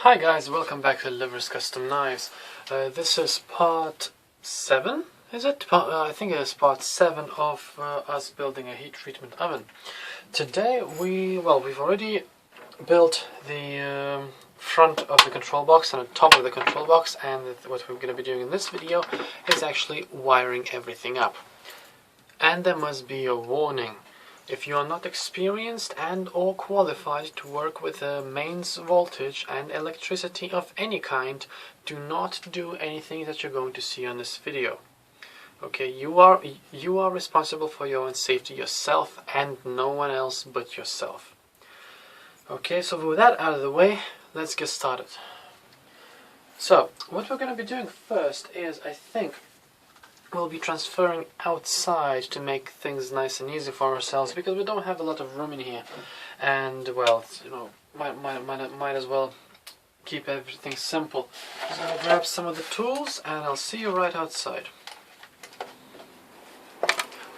Hi guys, welcome back to Libris Custom Knives. This is part 7, is it? I think it is part 7 of us building a heat treatment oven. Today we've already built the front of the control box and the top of the control box, and what we're going to be doing in this video is actually wiring everything up. And there must be a warning. If you are not experienced and or qualified to work with a mains voltage and electricity of any kind, do not do anything that you're going to see on this video. Okay, you are responsible for your own safety yourself and no one else but yourself. Okay, so with that out of the way, let's get started. So, what we're going to be doing first is, I think, we'll be transferring outside to make things nice and easy for ourselves, because we don't have a lot of room in here, and well, you know, might as well keep everything simple. So I'll grab some of the tools and I'll see you right outside.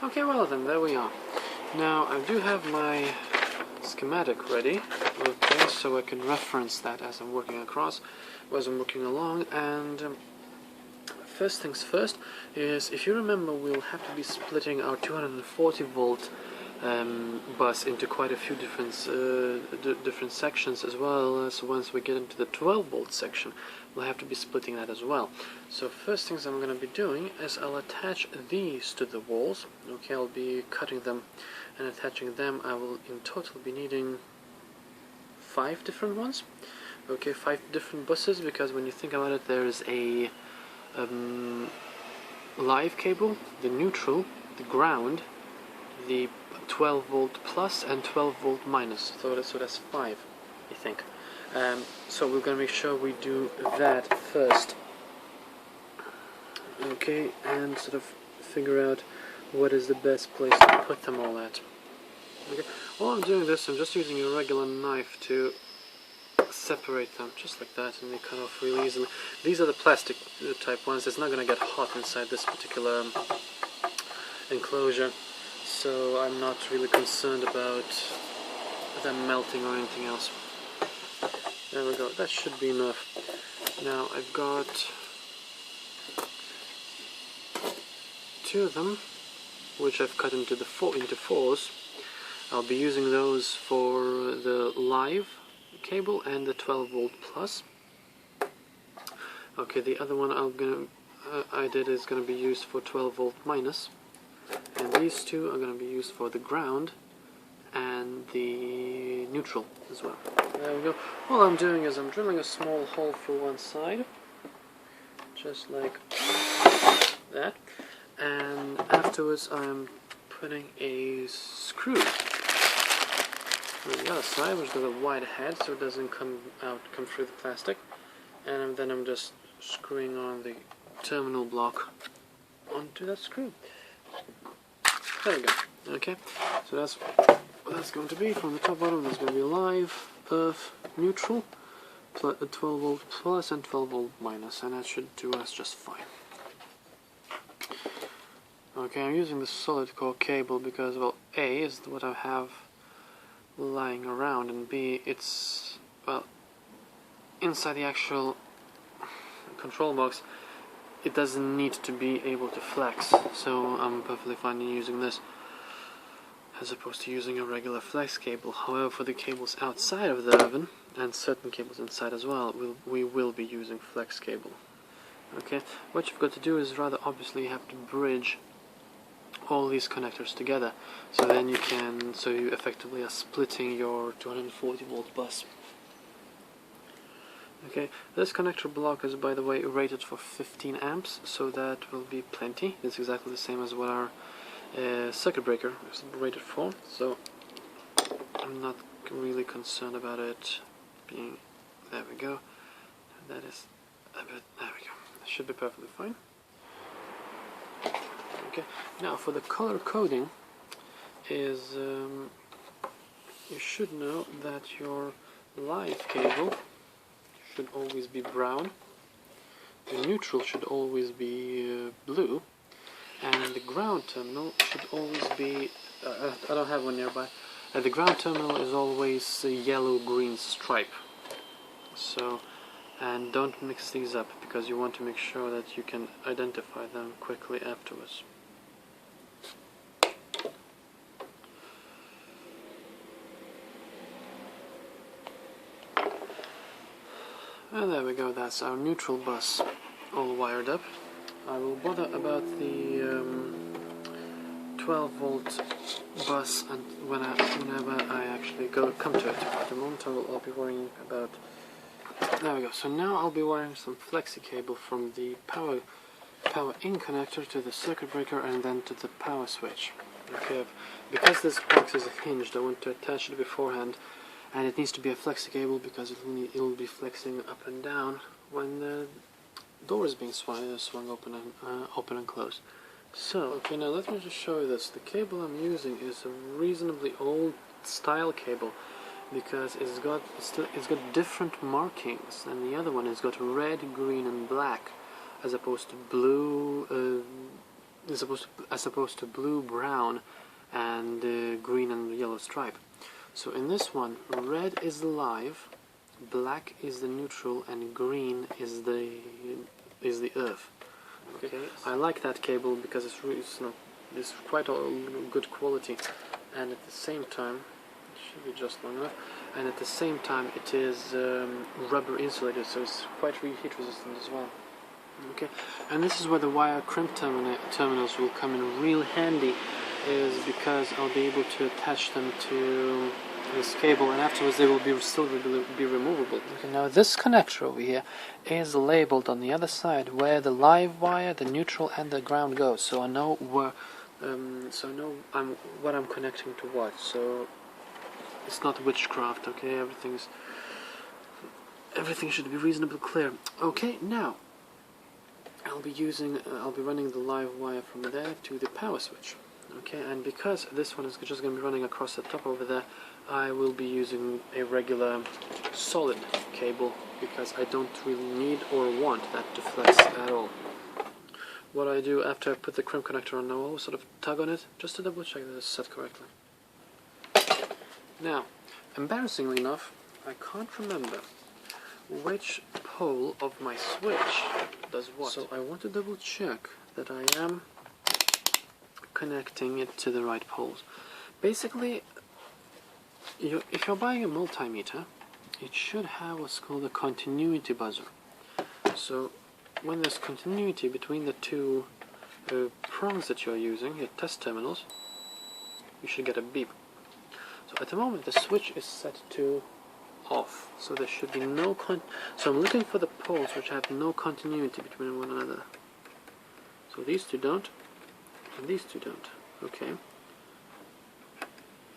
Okay, well then, there we are. Now I do have my schematic ready, okay, so I can reference that as I'm working along, and first things first is, if you remember, we'll have to be splitting our 240 volt bus into quite a few different sections, as well as once we get into the 12 volt section we'll have to be splitting that as well. So first things I'm going to be doing is I'll attach these to the walls. Okay, I'll be cutting them and attaching them. I will in total be needing 5 different ones. Okay, 5 different buses, because when you think about it, there is a live cable, the neutral, the ground, the 12 volt plus and 12 volt minus, so that's 5, I think. So we're going to make sure we do that first, okay, and sort of figure out what is the best place to put them all at. Okay, while I'm doing this, I'm just using a regular knife to separate them, just like that, and they cut off really easily. These are the plastic type ones. It's not going to get hot inside this particular enclosure, so I'm not really concerned about them melting or anything else. There we go, that should be enough. Now I've got 2 of them, which I've cut into fours. I'll be using those for the live cable and the 12 volt plus. Okay, the other one is going to be used for 12 volt minus, and these 2 are going to be used for the ground and the neutral as well. There we go. All I'm doing is I'm drilling a small hole through one side, just like that, and afterwards I'm putting a screw on the other side, which has a wide head so it doesn't come through the plastic, and then I'm just screwing on the terminal block onto that screw. There we go. Okay, so that's what that's going to be. From the top bottom, there's going to be live, earth, neutral, 12 volt plus and 12 volt minus, and that should do us just fine. Okay, I'm using the solid core cable because, well, A is what I have lying around, and B, it's, well, inside the actual control box. It doesn't need to be able to flex, so I'm perfectly fine in using this as opposed to using a regular flex cable. However, for the cables outside of the oven, and certain cables inside as well, we will be using flex cable. Okay, what you've got to do is, rather obviously, you have to bridge all these connectors together, so then you effectively are splitting your 240 volt bus. Okay, this connector block is, by the way, rated for 15 amps, so that will be plenty. It's exactly the same as what our circuit breaker is rated for, so I'm not really concerned about it being, there we go, that is a bit, there we go, that should be perfectly fine. Okay, now for the color coding is, you should know that your live cable should always be brown, the neutral should always be blue, and the ground terminal should always be, I don't have one nearby, the ground terminal is always a yellow-green stripe. So and don't mix these up because you want to make sure that you can identify them quickly afterwards. And there we go, that's our neutral bus all wired up. I will bother about the 12-volt bus and whenever I actually come to it. At the moment I'll be worrying about... There we go. So now I'll be wiring some flexi cable from the power in connector to the circuit breaker and then to the power switch. Okay, because this box is hinged, I want to attach it beforehand, and it needs to be a flexi cable because it'll be flexing up and down when the door is being swung open and closed. So, okay, now let me just show you this. The cable I'm using is a reasonably old style cable because it's got different markings, and the other one has got red, green, and black, as opposed to blue, as opposed to blue, brown, and green and yellow stripe. So in this one, red is the live, black is the neutral, and green is the earth. Okay, I like that cable because it's quite good quality, and at the same time, it should be just long enough. And at the same time, it is rubber insulated, so it's quite heat resistant as well. Okay, and this is where the wire crimp terminals will come in real handy, is because I'll be able to attach them to this cable, and afterwards they will still be removable. Okay, now this connector over here is labeled on the other side where the live wire, the neutral, and the ground goes, so I know where, what I'm connecting to what. So it's not witchcraft. Okay, everything should be reasonably clear. Okay, now I'll be running the live wire from there to the power switch. Okay, and because this one is just going to be running across the top over there, I will be using a regular solid cable because I don't really need or want that to flex at all. What I do after I put the crimp connector on, I'll sort of tug on it just to double check that it's set correctly. Now, embarrassingly enough, I can't remember which pole of my switch does what. So I want to double check that I am connecting it to the right poles. Basically, if you're buying a multimeter, it should have what's called a continuity buzzer. So when there's continuity between the two prongs that you're using, your test terminals, you should get a beep. So at the moment the switch is set to off, so there should be no so I'm looking for the poles which have no continuity between one another. So these two don't, and these two don't. Okay.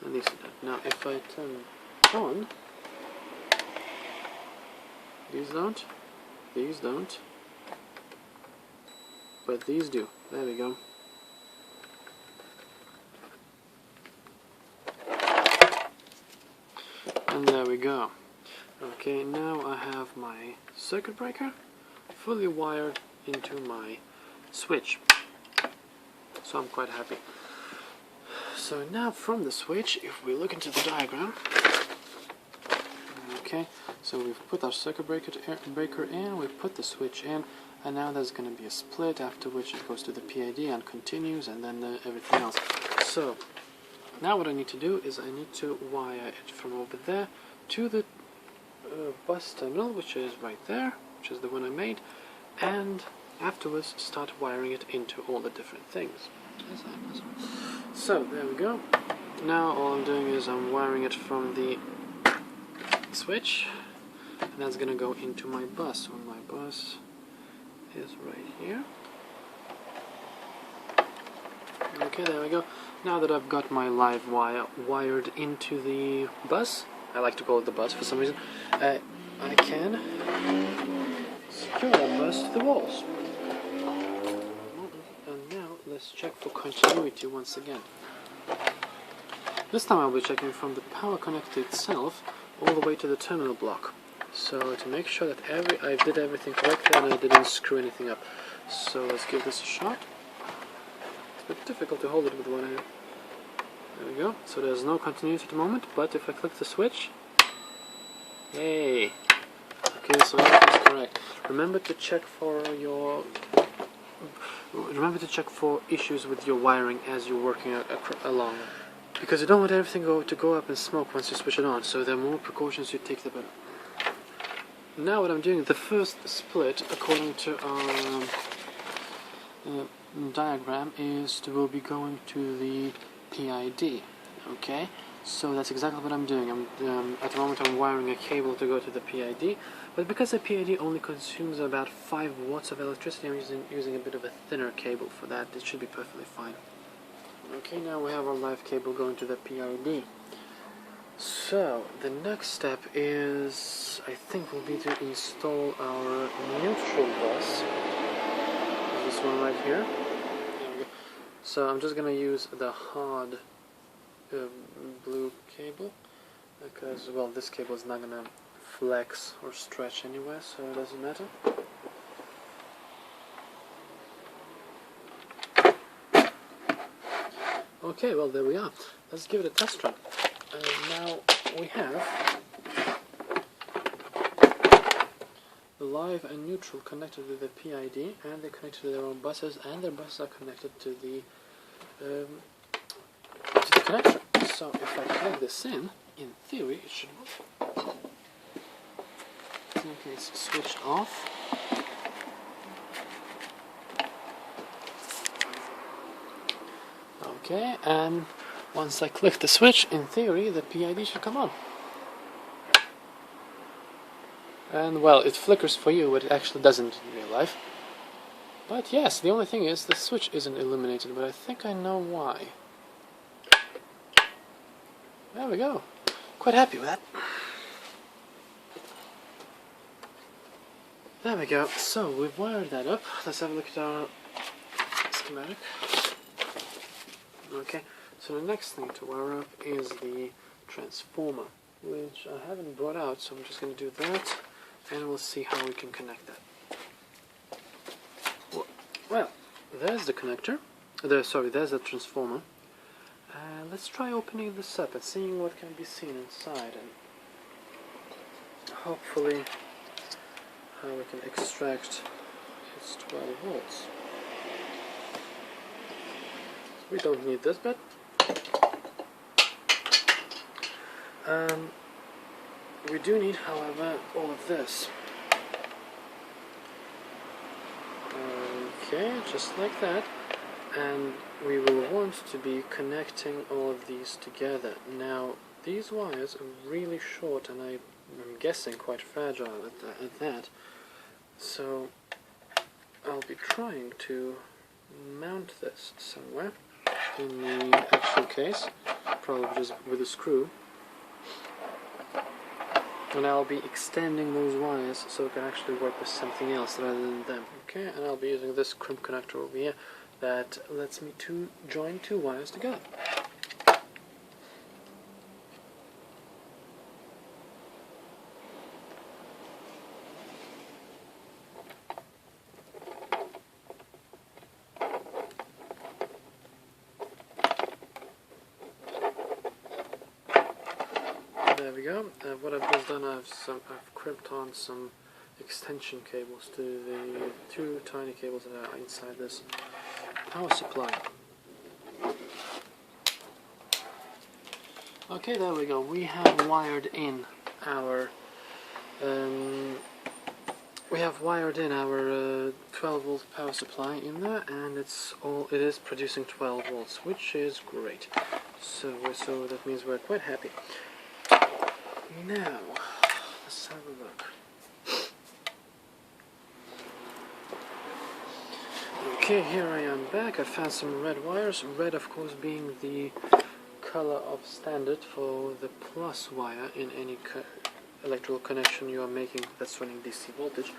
And these two don't. Now if I turn on, these don't, but these do. There we go. And there we go. Okay, now I have my circuit breaker fully wired into my switch. So I'm quite happy. So now from the switch, if we look into the diagram, okay, so we've put our circuit breaker in, we've put the switch in, and now there's going to be a split, after which it goes to the PID and continues, and then everything else. So now what I need to do is I need to wire it from over there to the bus terminal, which is right there, which is the one I made, and afterwards start wiring it into all the different things. So there we go. Now all I'm doing is I'm wiring it from the switch, and that's going to go into my bus. So my bus is right here. Okay, there we go. Now that I've got my live wire wired into the bus, I like to call it the bus for some reason, I can secure that bus to the walls. And now let's check for continuity once again. This time I'll be checking from the power connector itself all the way to the terminal block. So to make sure that I did everything correctly and I didn't screw anything up. So let's give this a shot. It's a bit difficult to hold it with one hand. There we go. So there's no continuity at the moment, but if I click the switch, yay! Okay, so everything's correct. Remember to check for issues with your wiring as you're working along, because you don't want everything to go up in smoke once you switch it on. So the more precautions you take, the better. Now what I'm doing, the first split, according to our diagram, will be going to the PID. Okay, so that's exactly what I'm doing. At the moment I'm wiring a cable to go to the PID, but because the PID only consumes about 5 watts of electricity, I'm using a bit of a thinner cable for that. It should be perfectly fine. Okay, now we have our live cable going to the PID. So the next step is, I think, will be to install our neutral bus. This one right here. There we go. So I'm just gonna use the hard blue cable, because, well, this cable is not gonna flex or stretch anyway, so it doesn't matter. Okay, well, there we are. Let's give it a test run. Now we have the live and neutral connected to the PID, and they're connected to their own buses, and their buses are connected to the connector. So if I plug this in theory, it should work. Okay, it's switched off. Okay, and once I click the switch, in theory, the PID should come on. And, well, it flickers for you, but it actually doesn't in real life. But yes, the only thing is the switch isn't illuminated, but I think I know why. There we go. Quite happy with that. There we go. So, we've wired that up. Let's have a look at our schematic. Okay, so the next thing to wire up is the transformer, which I haven't brought out, so I'm just going to do that, and we'll see how we can connect that. Well, there's the connector. There's the transformer. Let's try opening this up and seeing what can be seen inside, and hopefully how we can extract its 12 volts. We don't need this bit. We do need, however, all of this. Okay, just like that. And we will want to be connecting all of these together. Now, these wires are really short, and I'm guessing quite fragile at that. So, I'll be trying to mount this somewhere in the actual case, probably just with a screw. And I'll be extending those wires so it can actually work with something else rather than them. Okay, and I'll be using this crimp connector over here that lets me join 2 wires together. There we go. What I've just done, I've crimped on some extension cables to the 2 tiny cables that are inside this power supply. Okay, there we go. We have wired in our 12 volt power supply in there, and it is producing 12 volts, which is great. So that means we're quite happy. Now, let's have a look. Okay, here I am back. I found some red wires. Red, of course, being the color of standard for the plus wire in any electrical connection you are making that's running DC voltage.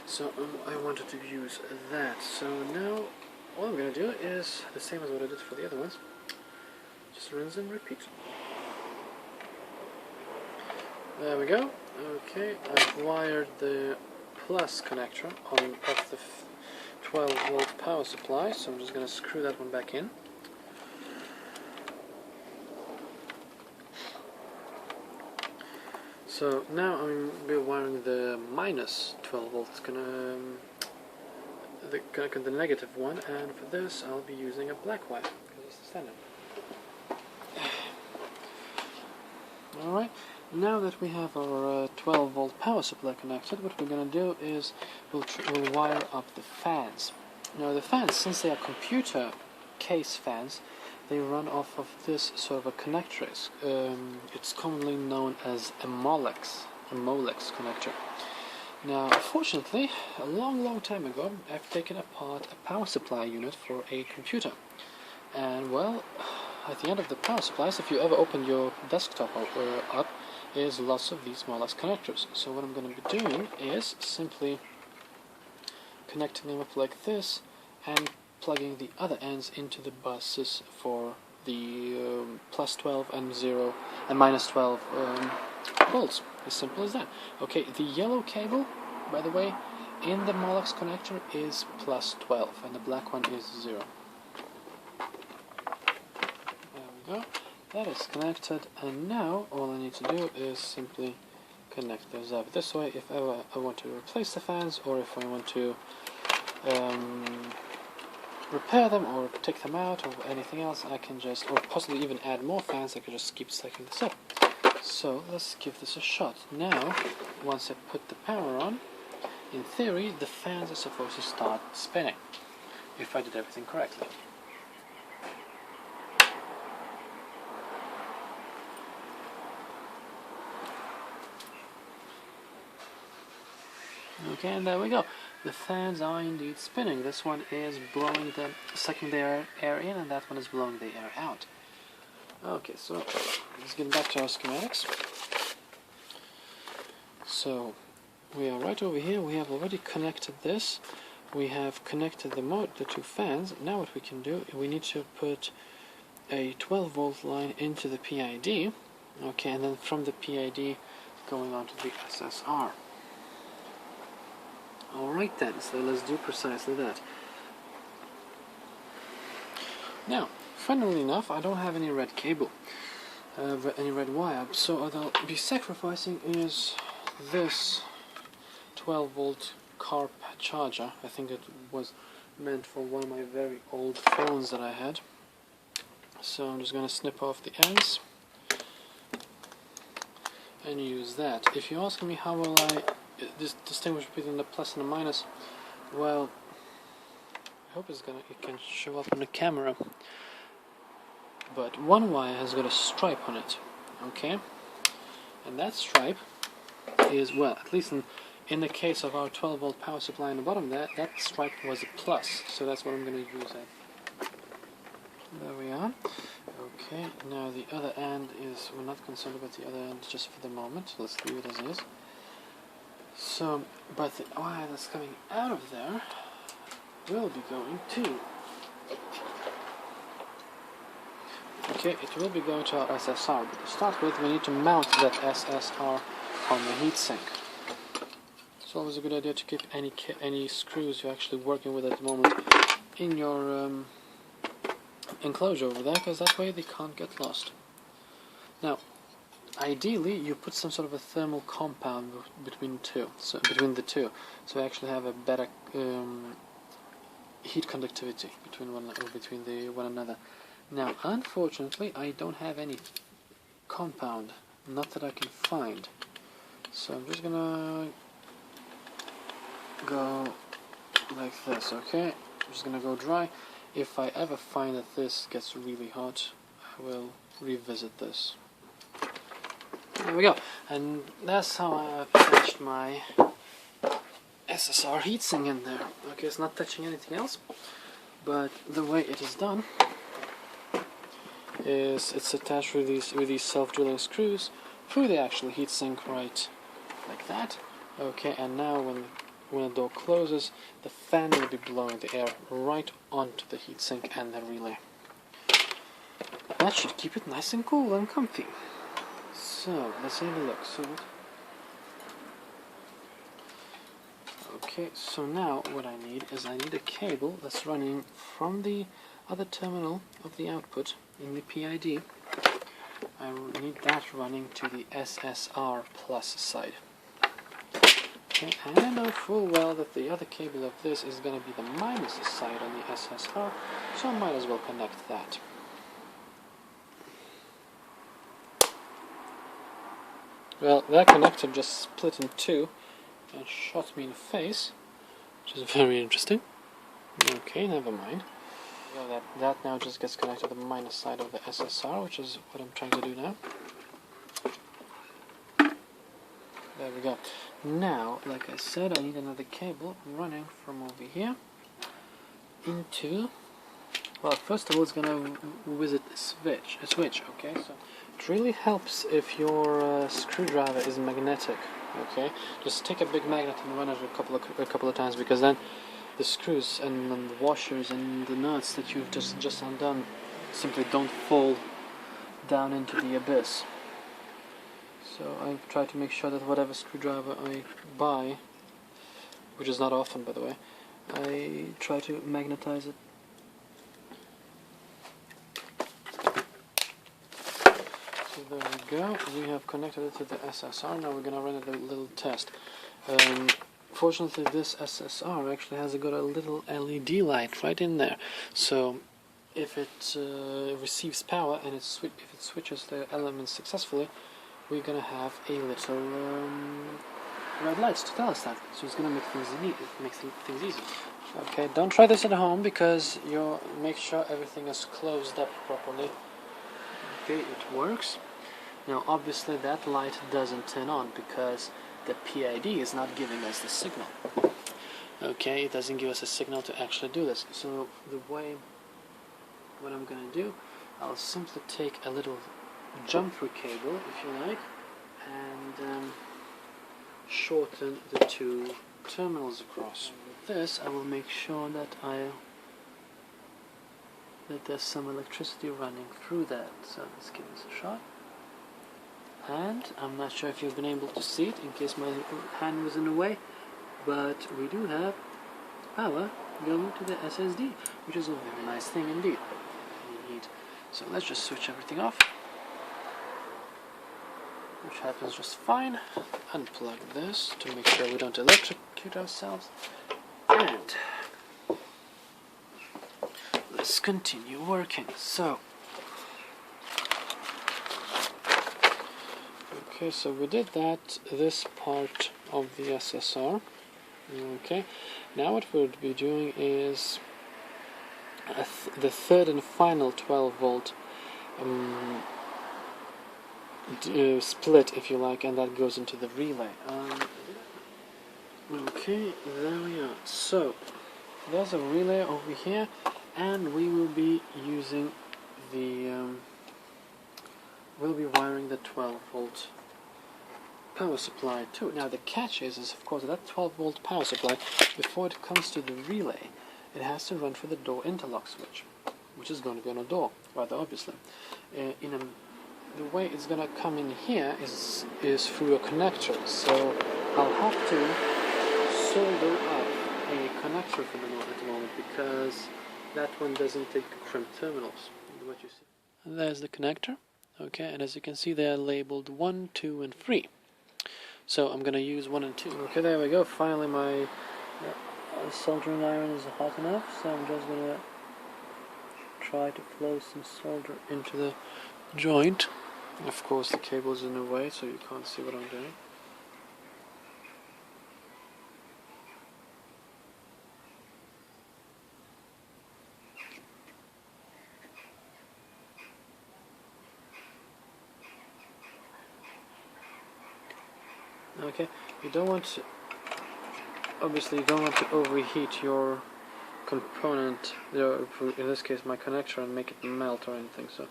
So I wanted to use that. So now, all I'm going to do is the same as what I did for the other ones. Just rinse and repeat. There we go. Okay, I've wired the plus connector of the 12 volt power supply, so I'm just going to screw that one back in. So now I'm wiring the minus 12 volts, the negative one, and for this I'll be using a black wire because it's the standard. Alright, now that we have our 12 volt power supply connected, what we're going to do is we'll wire up the fans. Now the fans, since they are computer case fans, they run off of this sort of a connector. It's commonly known as a Molex connector. Now, fortunately, a long time ago, I've taken apart a power supply unit for a computer. And, well, at the end of the power supplies, if you ever open your desktop up, is lots of these Molex connectors. So what I'm going to be doing is simply connecting them up like this and plugging the other ends into the buses for the plus 12 and 0 and minus 12 volts. As simple as that. Okay, the yellow cable, by the way, in the Molex connector is plus 12 and the black one is 0. There we go. That is connected, and now all I need to do is simply connect those up. This way, if ever I want to replace the fans, or if I want to repair them or take them out or anything else, I can just, or possibly even add more fans, I can just keep stacking this up. So let's give this a shot. Now, once I put the power on, in theory the fans are supposed to start spinning, if I did everything correctly. Okay, and there we go. The fans are indeed spinning. This one is sucking the air in, and that one is blowing the air out. Okay, so let's get back to our schematics. So we are right over here. We have already connected this. We have connected the two fans. Now what we can do, we need to put a 12 volt line into the PID. Okay, and then from the PID going on to the SSR. Alright then, so let's do precisely that. Now, funnily enough, I don't have any red cable, any red wire, so what I'll be sacrificing is this 12 volt car charger. I think it was meant for one of my very old phones that I had. So I'm just going to snip off the ends and use that. If you're asking me how will I distinguish between the plus and the minus, well, I hope it can show up on the camera. But one wire has got a stripe on it, okay? And that stripe is, well, at least in the case of our 12 volt power supply on the bottom there, that stripe was a plus, so that's what I'm going to use. There we are. Okay, now the other end is, we're not concerned about the other end just for the moment, let's leave it as is. So, but the wire that's coming out of there will be going to, okay, it will be going to our SSR, but to start with we need to mount that SSR on the heatsink. It's always a good idea to keep any screws you're actually working with at the moment in your enclosure over there, because that way they can't get lost. Now, ideally, you put some sort of a thermal compound between the two, so you actually have a better heat conductivity between one another. Now, unfortunately, I don't have any compound, not that I can find. So I'm just gonna go like this. Okay, I'm just gonna go dry. If I ever find that this gets really hot, I will revisit this. There we go, and that's how I attached my SSR heatsink in there. Okay, it's not touching anything else, but the way it is done is it's attached with these self-drilling screws through the actual heatsink, right like that. Okay, and now when the door closes, the fan will be blowing the air right onto the heatsink and the relay. That should keep it nice and cool and comfy. So, let's have a look. Okay, so now what I need is a cable that's running from the other terminal of the output in the PID I need that running to the SSR plus side. Okay, and I know full well that the other cable of this is going to be the minus side on the SSR, so I might as well connect that. Well, that connector just split in two and shot me in the face, which is very interesting. Okay, never mind. Yeah, that now just gets connected to the minus side of the SSR, which is what I'm trying to do now. There we go. Now, like I said, I need another cable running from over here into... Well, first of all, it's going to visit a switch, okay? So it really helps if your screwdriver is magnetic, okay? Just take a big magnet and run it a couple of times, because then the screws and the washers and the nuts that you've just undone simply don't fall down into the abyss. So I try to make sure that whatever screwdriver I buy, which is not often by the way, I try to magnetize it. So there we go, we have connected it to the SSR, now we're going to run a little test. Fortunately this SSR actually has got a little LED light right in there, so if it receives power and if it switches the elements successfully, we're going to have a little red lights to tell us that, so it's going to make things easy. Okay, don't try this at home because you'll make sure everything is closed up properly. Okay, it works. Now obviously that light doesn't turn on because the PID is not giving us the signal. Okay, it doesn't give us a signal to actually do this. So what I'm going to do, I'll simply take a little jump-through cable, if you like, and shorten the two terminals across. With this, I will make sure that there's some electricity running through that. So let's give this a shot. And I'm not sure if you've been able to see it in case my hand was in the way, but we do have power going to the SSD, which is a very nice thing indeed. So let's just switch everything off, which happens just fine. Unplug this to make sure we don't electrocute ourselves, and let's continue working. So okay, so we did this part of the SSR. Okay, now what we'll be doing is the third and final 12 volt split, if you like, and that goes into the relay. Okay, there we are. So there's a relay over here, and we will be using the we'll be wiring the 12 volt power supply too. Now the catch is of course that 12 volt power supply, before it comes to the relay, it has to run for the door interlock switch, which is going to be on a door, rather obviously. The way it's going to come in here is through a connector, so I'll have to solder up a connector for the moment because that one doesn't take crimped terminals. What you see. And there's the connector. Okay, and as you can see, they are labeled 1, 2, and 3. So I'm going to use 1 and 2. Okay, there we go. Finally, my soldering iron is hot enough, so I'm just going to try to flow some solder into the joint. Of course, the cable's in the way, so you can't see what I'm doing. Okay, you don't want to, obviously you don't want to overheat your component, in this case my connector, and make it melt or anything, so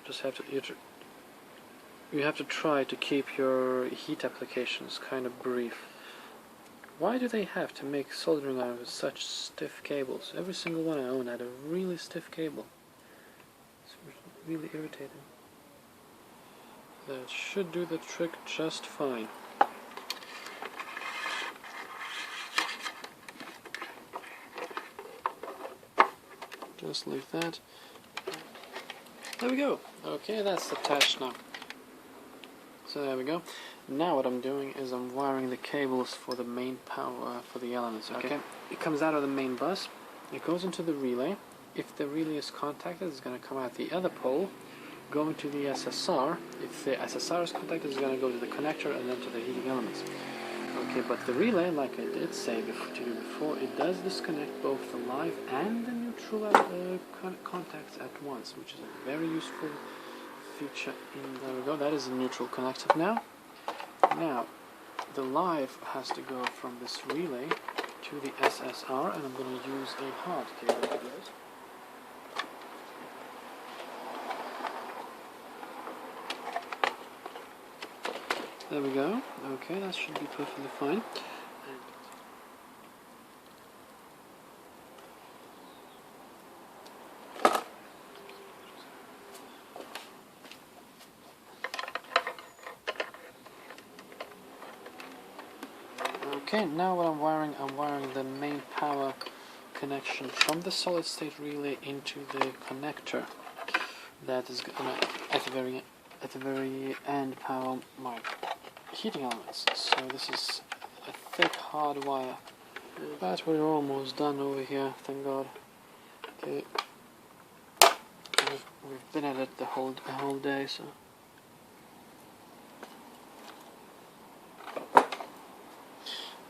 just have to, you have to try to keep your heat applications kind of brief. Why do they have to make soldering iron with such stiff cables? Every single one I own had a really stiff cable. It's really irritating. That should do the trick just fine. Just like that. There we go. Okay, that's attached now. So there we go. Now what I'm doing is I'm wiring the cables for the main power for the elements. Okay, it comes out of the main bus. It goes into the relay. If the relay is contacted, it's going to come out the other pole, go into the SSR. If the SSR is contacted, it's going to go to the connector and then to the heating elements. Okay, but the relay, like I did say to you before, it does disconnect both the live and the neutral contacts at once, which is a very useful feature. There we go. That is a neutral connected now. Now, the live has to go from this relay to the SSR, and I'm going to use a hard cable for this. There we go. Okay, that should be perfectly fine. Okay, now what I'm wiring the main power connection from the solid state relay into the connector that is gonna at the very end power my heating elements. So this is a thick hard wire, but we're almost done over here, thank God. Okay, we've been at it the whole day, so.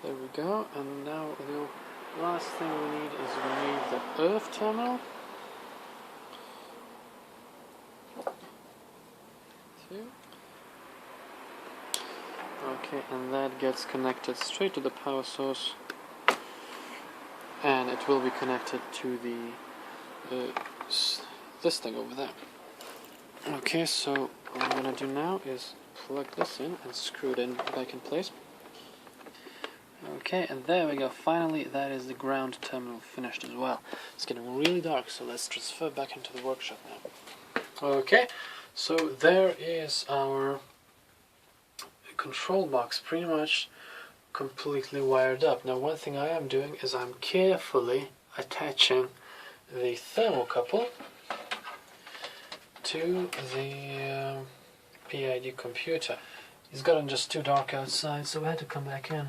There we go, and now the last thing we need is we need the earth terminal. Okay, and that gets connected straight to the power source, and it will be connected to the this thing over there. Okay, so what I'm gonna do now is plug this in and screw it back in place. Okay, and there we go. Finally, that is the ground terminal finished as well. It's getting really dark, so let's transfer back into the workshop now. Okay, so there is our control box pretty much completely wired up. Now, one thing I am doing is I'm carefully attaching the thermocouple to the PID computer. It's gotten just too dark outside, so I had to come back in.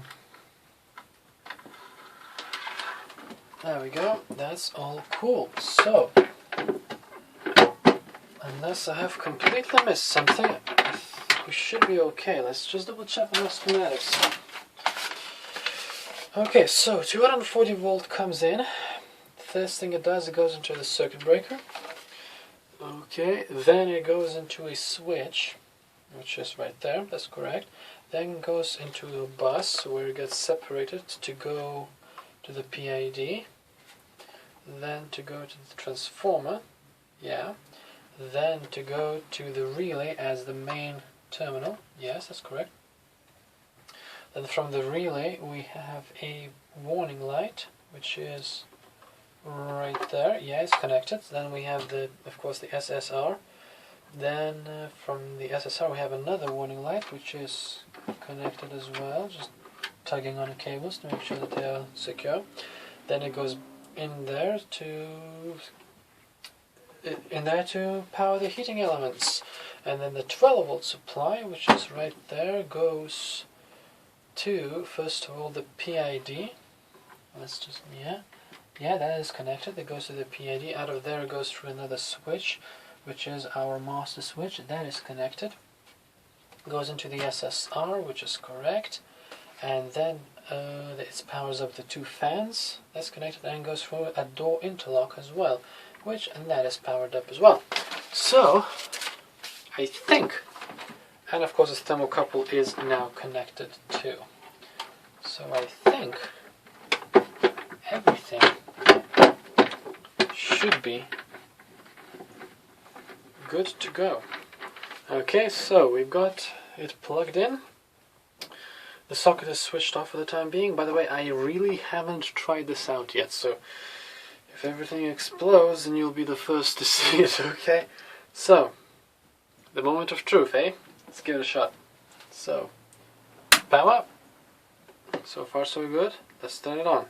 There we go, that's all cool. So, unless I have completely missed something, we should be okay. Let's just double check on the schematics. Okay, so 240 volt comes in. First thing it does, it goes into the circuit breaker. Okay, then it goes into a switch, which is right there, that's correct. Then goes into a bus where it gets separated to go to the PID, then to go to the transformer, yeah, then to go to the relay as the main terminal, yes, that's correct. Then from the relay we have a warning light, which is right there, yeah, it's connected. Then we have of course the SSR. Then from the SSR we have another warning light, which is connected as well, just tugging on the cables to make sure that they are secure. Then it goes in there to power the heating elements. And then the 12 volt supply, which is right there, goes to, first of all, the PID. Let's just, yeah, that is connected. It goes to the PID. Out of there it goes through another switch, which is our master switch. That is connected. Goes into the SSR, which is correct. And then it powers up the two fans. That's connected, and goes through a door interlock as well, and that is powered up as well. So, I think, and of course this thermocouple is now connected too. So I think everything should be good to go. Okay, so we've got it plugged in. The socket is switched off for the time being. By the way, I really haven't tried this out yet, so if everything explodes, then you'll be the first to see it, okay? So, the moment of truth, eh? Let's give it a shot. So, power. So far so good. Let's turn it on.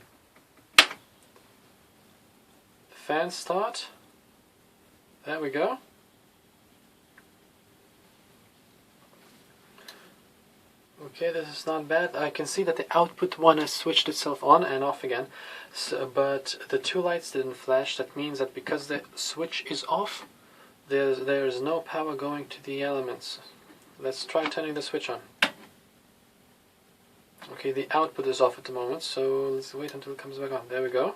Fan start. There we go. Okay, this is not bad. I can see that the output one has switched itself on and off again, but the two lights didn't flash. That means that because the switch is off, there's no power going to the elements. Let's try turning the switch on. Okay, the output is off at the moment, so let's wait until it comes back on. There we go.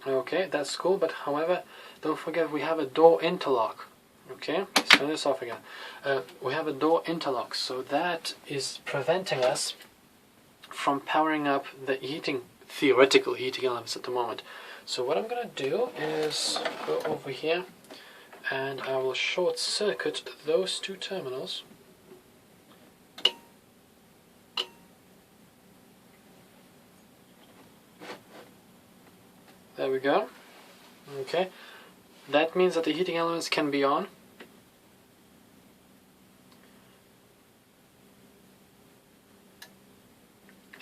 Okay, that's cool, but however, don't forget we have a door interlock. Okay, let's turn this off again. We have a door interlock, so that is preventing us from powering up the theoretical heating elements at the moment. So what I'm going to do is go over here and I will short circuit those two terminals. There we go. Okay, that means that the heating elements can be on.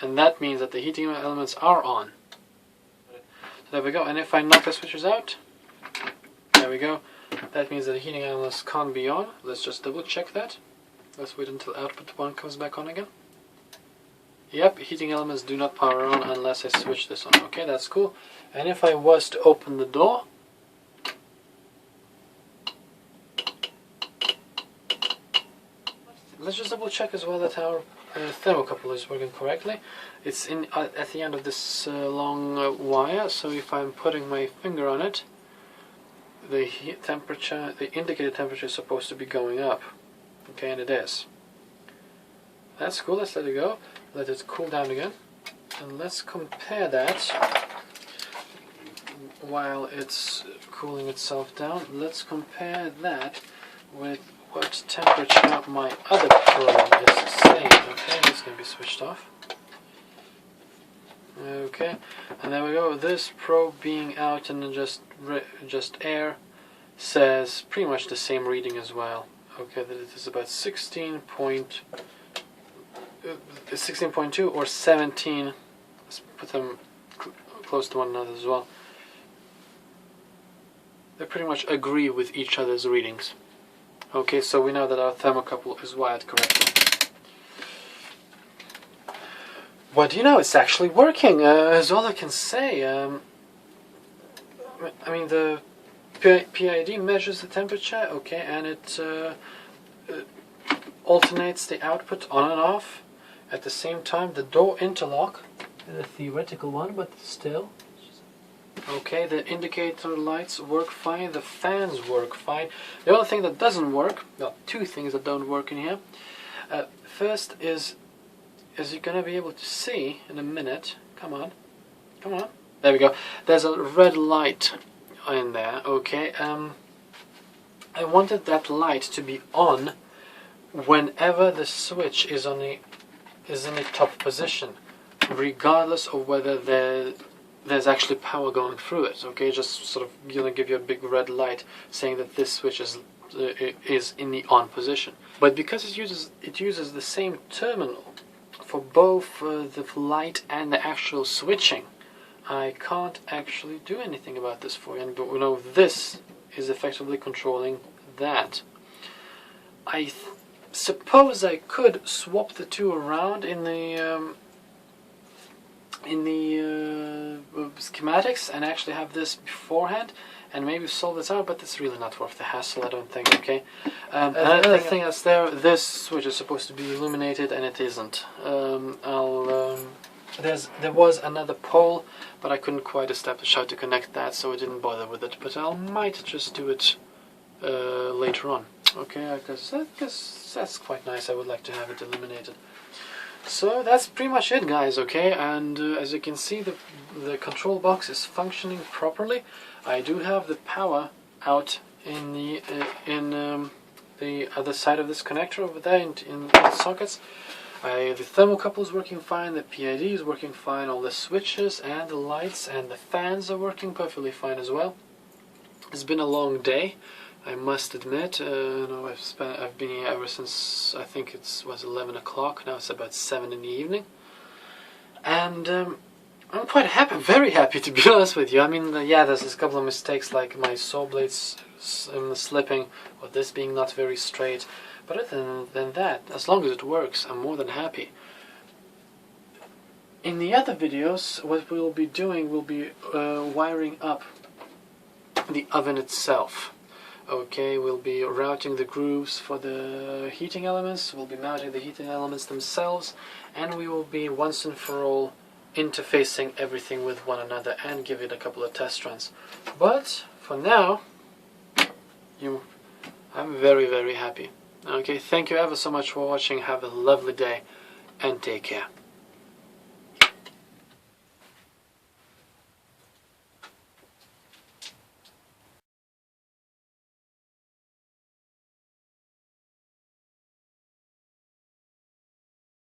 And that means that the heating elements are on. So there we go, and if I knock the switches out, there we go, that means that the heating elements can't be on. Let's just double check that. Let's wait until output 1 comes back on again. Yep, heating elements do not power on unless I switch this on. Okay, that's cool. And if I was to open the door, let's just double check as well that our thermocouple is working correctly. It's in at the end of this long wire, so if I'm putting my finger on it, the heat temperature, the indicated temperature is supposed to be going up. Okay, and it is. That's cool. Let's let it go. Let it cool down again, and let's compare that while it's cooling itself down. Let's compare that with what temperature my other probe is saying. Okay, this is going to be switched off. Okay, and there we go. This probe being out and just air says pretty much the same reading as well. Okay, that it is about 16.2 or 17. Let's put them close to one another as well. They pretty much agree with each other's readings. Okay, so we know that our thermocouple is wired correctly. Well, do you know, it's actually working, is all I can say. I mean, the PID measures the temperature, okay, and it alternates the output on and off. At the same time, the door interlock, the theoretical one, but still. Okay, the indicator lights work fine, the fans work fine. The only thing that doesn't work, well, two things that don't work in here. First is, as you're going to be able to see in a minute, come on, there we go, there's a red light in there, okay. I wanted that light to be on whenever the switch is in the top position, regardless of whether there's actually power going through it. Okay, just sort of give you a big red light saying that this switch is in the on position. But because it uses the same terminal for both the light and the actual switching, I can't actually do anything about this for you. And you know, this is effectively controlling that. I suppose I could swap the two around in the schematics and actually have this beforehand and maybe solve this out, but it's really not worth the hassle, I don't think. Okay. Another thing that's there, this switch is supposed to be illuminated and it isn't. There was another pole, but I couldn't quite establish how to connect that, so I didn't bother with it. But I might just do it later on. Okay, because that's quite nice. I would like to have it illuminated. So that's pretty much it, guys. Okay, and as you can see, the control box is functioning properly. I do have the power out in the other side of this connector over there in the sockets. The thermocouple is working fine, the PID is working fine, all the switches and the lights and the fans are working perfectly fine as well. It's been a long day, I must admit. I've been here ever since, I think it was 11 o'clock, now it's about 7 in the evening. And I'm quite happy, very happy to be honest with you. I mean, yeah, there's a couple of mistakes like my saw blades slipping, or this being not very straight. But other than that, as long as it works, I'm more than happy. In the other videos, what we'll be doing will be wiring up the oven itself. Okay, we'll be routing the grooves for the heating elements, we'll be mounting the heating elements themselves, and we will be once and for all interfacing everything with one another and give it a couple of test runs. But for now, I'm very, very happy. Okay, thank you ever so much for watching. Have a lovely day and take care.